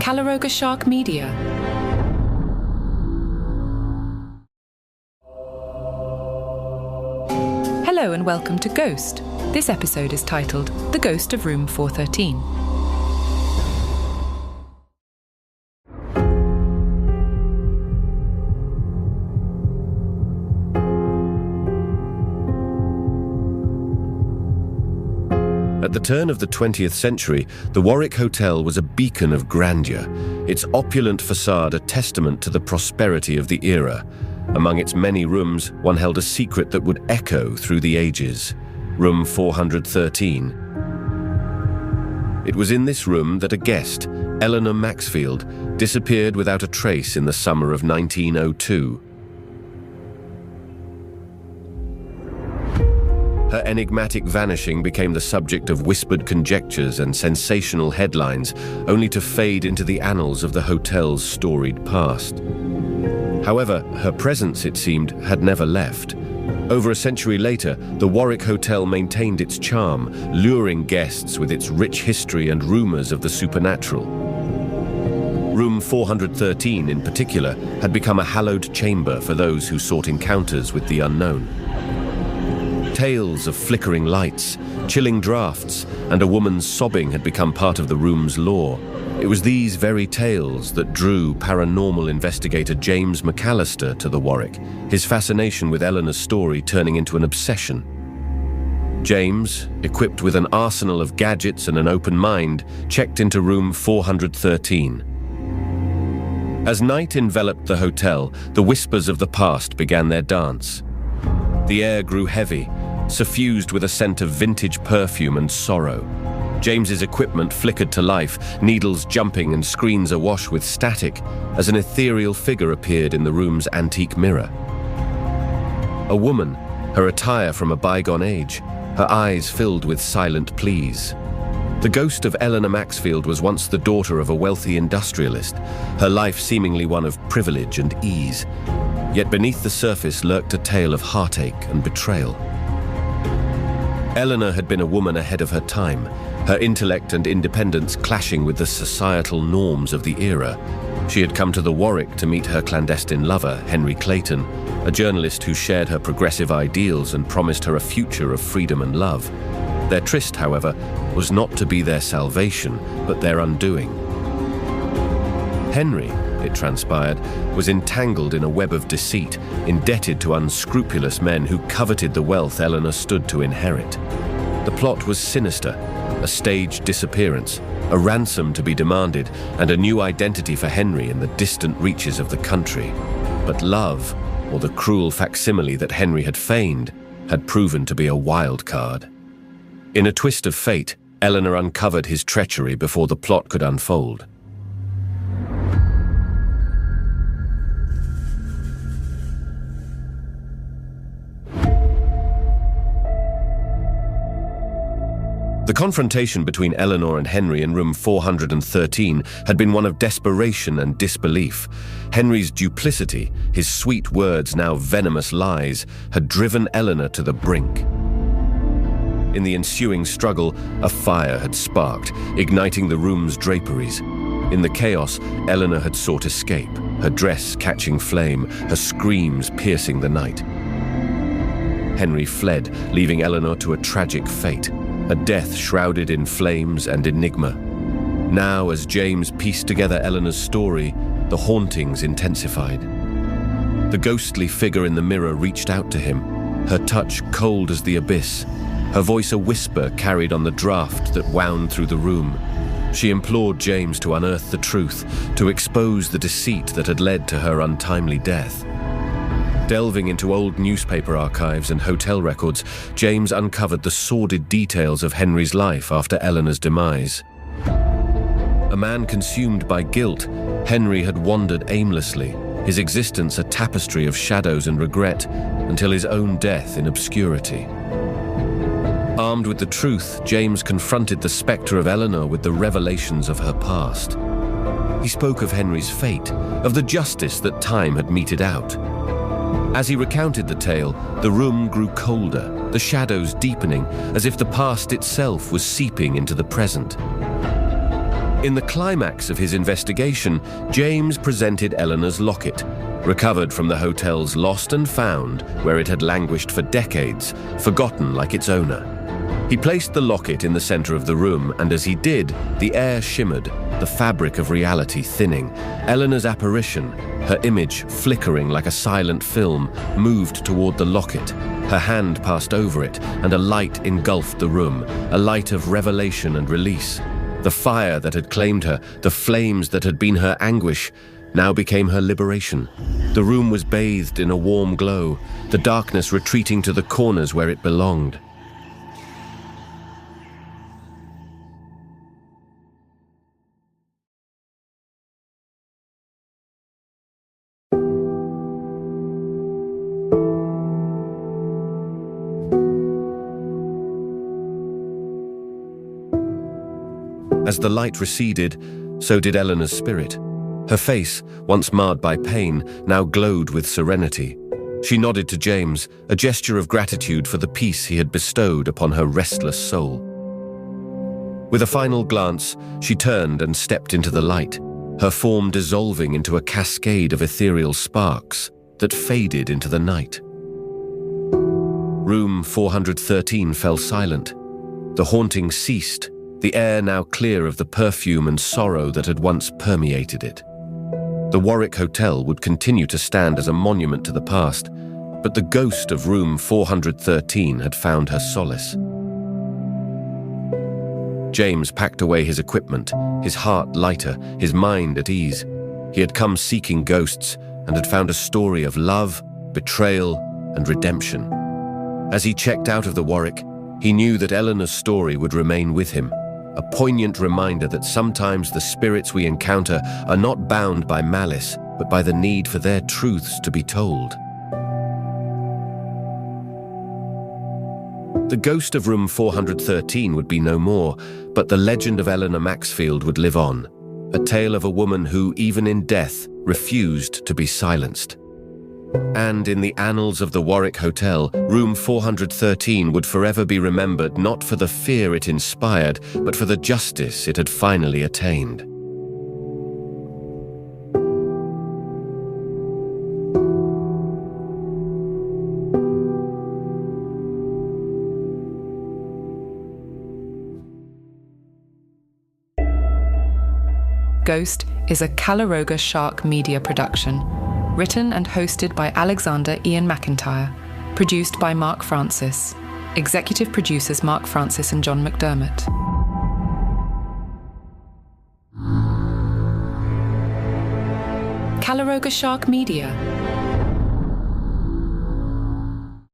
Calaroga Shark Media. Hello and welcome to Ghost. This episode is titled The Ghost of Room 413. At the turn of the 20th century, the Warwick Hotel was a beacon of grandeur, its opulent facade a testament to the prosperity of the era. Among its many rooms, one held a secret that would echo through the ages. Room 413. It was in this room that a guest, Eleanor Maxfield, disappeared without a trace in the summer of 1902. Her enigmatic vanishing became the subject of whispered conjectures and sensational headlines, only to fade into the annals of the hotel's storied past. However, her presence, it seemed, had never left. Over a century later, the Warwick Hotel maintained its charm, luring guests with its rich history and rumors of the supernatural. Room 413, in particular, had become a hallowed chamber for those who sought encounters with the unknown. Tales of flickering lights, chilling drafts, and a woman's sobbing had become part of the room's lore. It was these very tales that drew paranormal investigator James McAllister to the Warwick, his fascination with Eleanor's story turning into an obsession. James, equipped with an arsenal of gadgets and an open mind, checked into room 413. As night enveloped the hotel, the whispers of the past began their dance. The air grew heavy, suffused with a scent of vintage perfume and sorrow. James's equipment flickered to life, needles jumping and screens awash with static, as an ethereal figure appeared in the room's antique mirror. A woman, her attire from a bygone age, her eyes filled with silent pleas. The ghost of Eleanor Maxfield was once the daughter of a wealthy industrialist, her life seemingly one of privilege and ease. Yet beneath the surface lurked a tale of heartache and betrayal. Eleanor had been a woman ahead of her time, her intellect and independence clashing with the societal norms of the era. She had come to the Warwick to meet her clandestine lover, Henry Clayton, a journalist who shared her progressive ideals and promised her a future of freedom and love. Their tryst, however, was not to be their salvation, but their undoing. Henry, it transpired, was entangled in a web of deceit, indebted to unscrupulous men who coveted the wealth Eleanor stood to inherit. The plot was sinister, a staged disappearance, a ransom to be demanded, and a new identity for Henry in the distant reaches of the country. But love, or the cruel facsimile that Henry had feigned, had proven to be a wild card. In a twist of fate, Eleanor uncovered his treachery before the plot could unfold. The confrontation between Eleanor and Henry in room 413 had been one of desperation and disbelief. Henry's duplicity, his sweet words now venomous lies, had driven Eleanor to the brink. In the ensuing struggle, a fire had sparked, igniting the room's draperies. In the chaos, Eleanor had sought escape, her dress catching flame, her screams piercing the night. Henry fled, leaving Eleanor to a tragic fate. A death shrouded in flames and enigma. Now, as James pieced together Eleanor's story, the hauntings intensified. The ghostly figure in the mirror reached out to him, her touch cold as the abyss, her voice a whisper carried on the draft that wound through the room. She implored James to unearth the truth, to expose the deceit that had led to her untimely death. Delving into old newspaper archives and hotel records, James uncovered the sordid details of Henry's life after Eleanor's demise. A man consumed by guilt, Henry had wandered aimlessly, his existence a tapestry of shadows and regret, until his own death in obscurity. Armed with the truth, James confronted the spectre of Eleanor with the revelations of her past. He spoke of Henry's fate, of the justice that time had meted out. As he recounted the tale, the room grew colder, the shadows deepening, as if the past itself was seeping into the present. In the climax of his investigation, James presented Eleanor's locket, recovered from the hotel's lost and found, where it had languished for decades, forgotten like its owner. He placed the locket in the center of the room, and as he did, the air shimmered, the fabric of reality thinning. Eleanor's apparition, her image flickering like a silent film, moved toward the locket. Her hand passed over it, and a light engulfed the room, a light of revelation and release. The fire that had claimed her, the flames that had been her anguish, now became her liberation. The room was bathed in a warm glow, the darkness retreating to the corners where it belonged. As the light receded, so did Eleanor's spirit. Her face, once marred by pain, now glowed with serenity. She nodded to James, a gesture of gratitude for the peace he had bestowed upon her restless soul. With a final glance, she turned and stepped into the light, her form dissolving into a cascade of ethereal sparks that faded into the night. Room 413 fell silent. The haunting ceased, the air now clear of the perfume and sorrow that had once permeated it. The Warwick Hotel would continue to stand as a monument to the past, but the ghost of room 413 had found her solace. James packed away his equipment, his heart lighter, his mind at ease. He had come seeking ghosts and had found a story of love, betrayal, and redemption. As he checked out of the Warwick, he knew that Eleanor's story would remain with him, a poignant reminder that sometimes the spirits we encounter are not bound by malice, but by the need for their truths to be told. The ghost of room 413 would be no more, but the legend of Eleanor Maxfield would live on, a tale of a woman who, even in death, refused to be silenced. And in the annals of the Warwick Hotel, room 413 would forever be remembered not for the fear it inspired, but for the justice it had finally attained. Ghost is a Calaroga Shark Media production, written and hosted by Alexander Ian McIntyre, produced by Mark Francis, executive producers Mark Francis and John McDermott. Calaroga Shark Media.